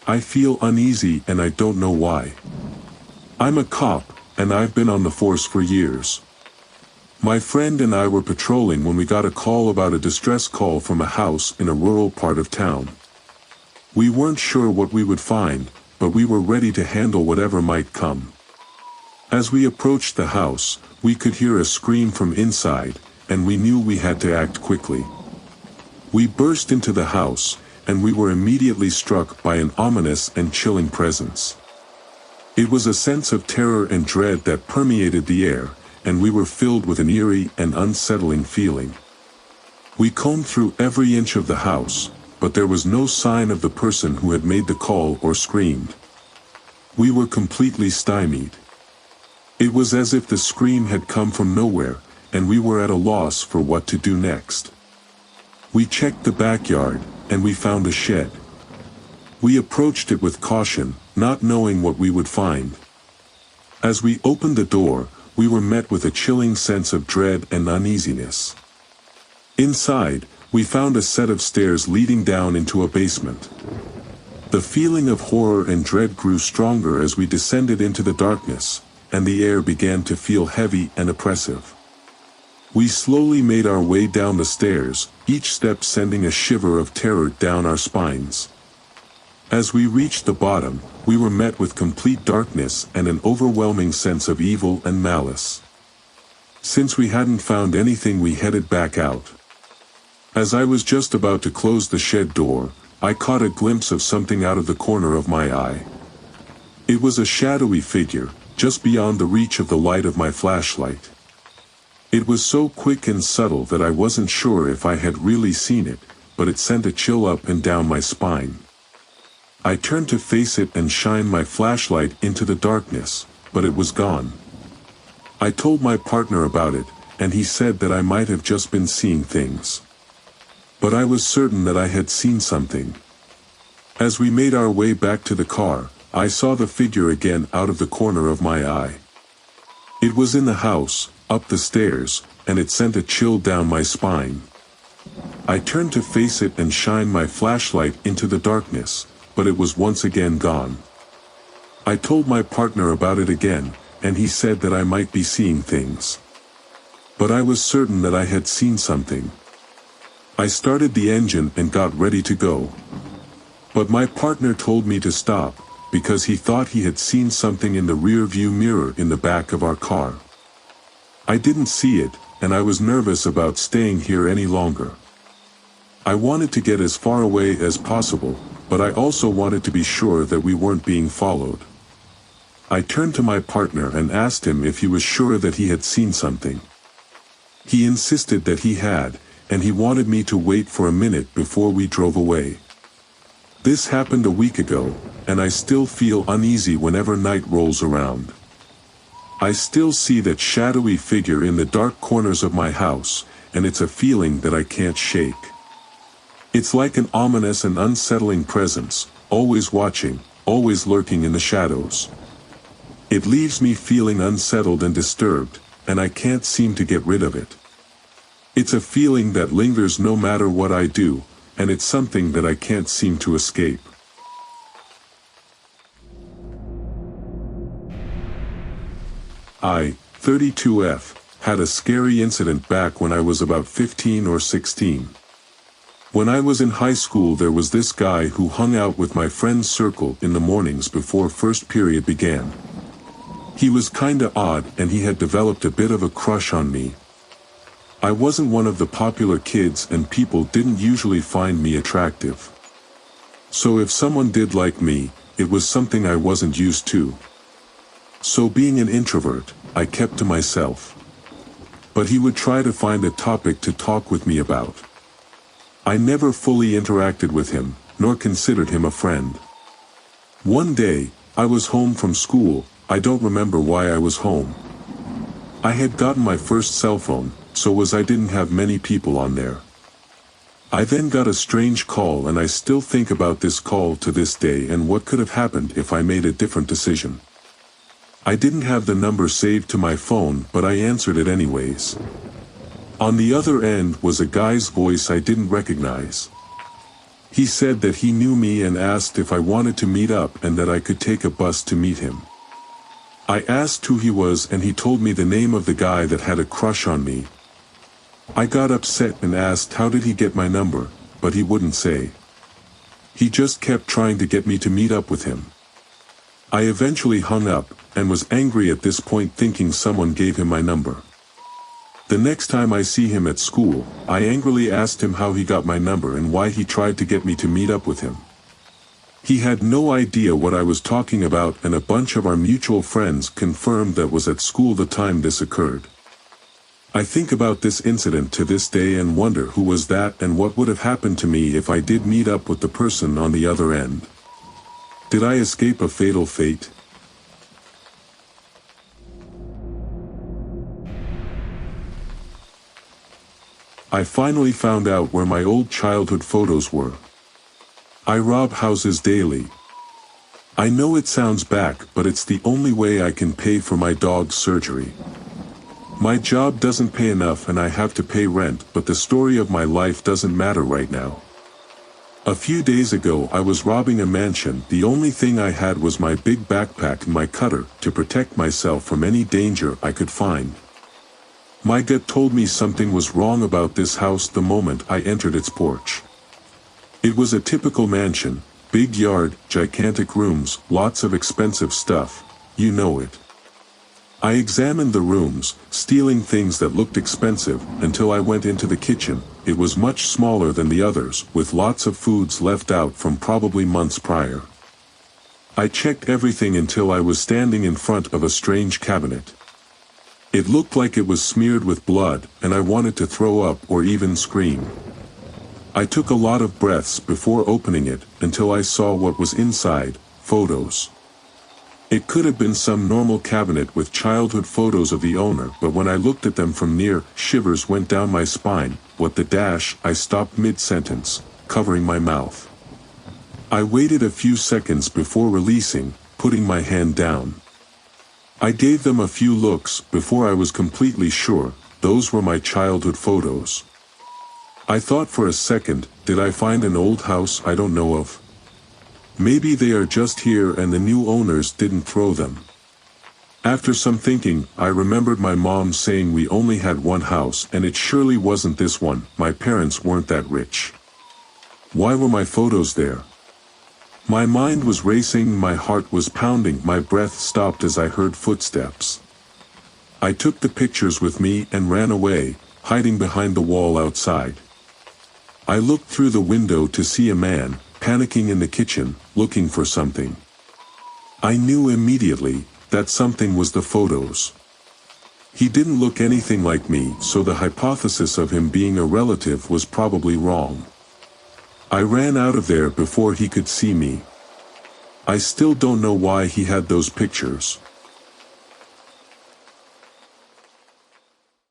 I feel uneasy and I don't know why. I'm a cop, and I've been on the force for years. My friend and I were patrolling when we got a call about a distress call from a house in a rural part of town. We weren't sure what we would find, but we were ready to handle whatever might come. As we approached the house, we could hear a scream from inside, and we knew we had to act quickly. We burst into the house, and we were immediately struck by an ominous and chilling presence. It was a sense of terror and dread that permeated the air, and we were filled with an eerie and unsettling feeling. We combed through every inch of the house, but there was no sign of the person who had made the call or screamed. We were completely stymied. It was as if the scream had come from nowhere, and we were at a loss for what to do next. We checked the backyard, and we found a shed. We approached it with caution, not knowing what we would find. As we opened the door, we were met with a chilling sense of dread and uneasiness. Inside, we found a set of stairs leading down into a basement. The feeling of horror and dread grew stronger as we descended into the darkness, and the air began to feel heavy and oppressive. We slowly made our way down the stairs, each step sending a shiver of terror down our spines. As we reached the bottom, we were met with complete darkness and an overwhelming sense of evil and malice. Since we hadn't found anything, we headed back out. As I was just about to close the shed door, I caught a glimpse of something out of the corner of my eye. It was a shadowy figure, just beyond the reach of the light of my flashlight. It was so quick and subtle that I wasn't sure if I had really seen it, but it sent a chill up and down my spine. I turned to face it and shine my flashlight into the darkness, but it was gone. I told my partner about it, and he said that I might have just been seeing things. But I was certain that I had seen something. As we made our way back to the car, I saw the figure again out of the corner of my eye. It was in the house, up the stairs, and it sent a chill down my spine. I turned to face it and shine my flashlight into the darkness, but it was once again gone. I told my partner about it again, and he said that I might be seeing things. But I was certain that I had seen something. I started the engine and got ready to go. But my partner told me to stop, because he thought he had seen something in the rear-view mirror in the back of our car. I didn't see it, and I was nervous about staying here any longer. I wanted to get as far away as possible, but I also wanted to be sure that we weren't being followed. I turned to my partner and asked him if he was sure that he had seen something. He insisted that he had, and he wanted me to wait for a minute before we drove away. This happened a week ago, and I still feel uneasy whenever night rolls around. I still see that shadowy figure in the dark corners of my house, and it's a feeling that I can't shake. It's like an ominous and unsettling presence, always watching, always lurking in the shadows. It leaves me feeling unsettled and disturbed, and I can't seem to get rid of it. It's a feeling that lingers no matter what I do, and it's something that I can't seem to escape. I, 32F, had a scary incident back when I was about 15 or 16. When I was in high school, there was this guy who hung out with my friend's circle in the mornings before first period began. He was kinda odd, and he had developed a bit of a crush on me. I wasn't one of the popular kids, and people didn't usually find me attractive. So if someone did like me, it was something I wasn't used to. So being an introvert, I kept to myself. But he would try to find a topic to talk with me about. I never fully interacted with him, nor considered him a friend. One day, I was home from school. I don't remember why I was home. I had gotten my first cell phone, so I didn't have many people on there. I then got a strange call, and I still think about this call to this day and what could have happened if I made a different decision. I didn't have the number saved to my phone, but I answered it anyways. On the other end was a guy's voice I didn't recognize. He said that he knew me and asked if I wanted to meet up and that I could take a bus to meet him. I asked who he was and he told me the name of the guy that had a crush on me. I got upset and asked how did he get my number, but he wouldn't say. He just kept trying to get me to meet up with him. I eventually hung up, and was angry at this point thinking someone gave him my number. The next time I see him at school, I angrily asked him how he got my number and why he tried to get me to meet up with him. He had no idea what I was talking about and a bunch of our mutual friends confirmed that was at school the time this occurred. I think about this incident to this day and wonder who was that and what would have happened to me if I did meet up with the person on the other end. Did I escape a fatal fate? I finally found out where my old childhood photos were. I rob houses daily. I know it sounds back, but it's the only way I can pay for my dog's surgery. My job doesn't pay enough and I have to pay rent, but the story of my life doesn't matter right now. A few days ago I was robbing a mansion. The only thing I had was my big backpack and my cutter to protect myself from any danger I could find. My gut told me something was wrong about this house the moment I entered its porch. It was a typical mansion, big yard, gigantic rooms, lots of expensive stuff, you know it. I examined the rooms, stealing things that looked expensive, until I went into the kitchen. It was much smaller than the others, with lots of foods left out from probably months prior. I checked everything until I was standing in front of a strange cabinet. It looked like it was smeared with blood, and I wanted to throw up or even scream. I took a lot of breaths before opening it, until I saw what was inside: photos. It could have been some normal cabinet with childhood photos of the owner, but when I looked at them from near, shivers went down my spine. What the dash? I stopped mid-sentence, covering my mouth. I waited a few seconds before releasing, putting my hand down. I gave them a few looks before I was completely sure those were my childhood photos. I thought for a second, did I find an old house I don't know of? Maybe they are just here and the new owners didn't throw them. After some thinking, I remembered my mom saying we only had one house and it surely wasn't this one. My parents weren't that rich. Why were my photos there? My mind was racing, my heart was pounding, my breath stopped as I heard footsteps. I took the pictures with me and ran away, hiding behind the wall outside. I looked through the window to see a man, panicking in the kitchen, looking for something. I knew immediately that something was the photos. He didn't look anything like me, so the hypothesis of him being a relative was probably wrong. I ran out of there before he could see me. I still don't know why he had those pictures.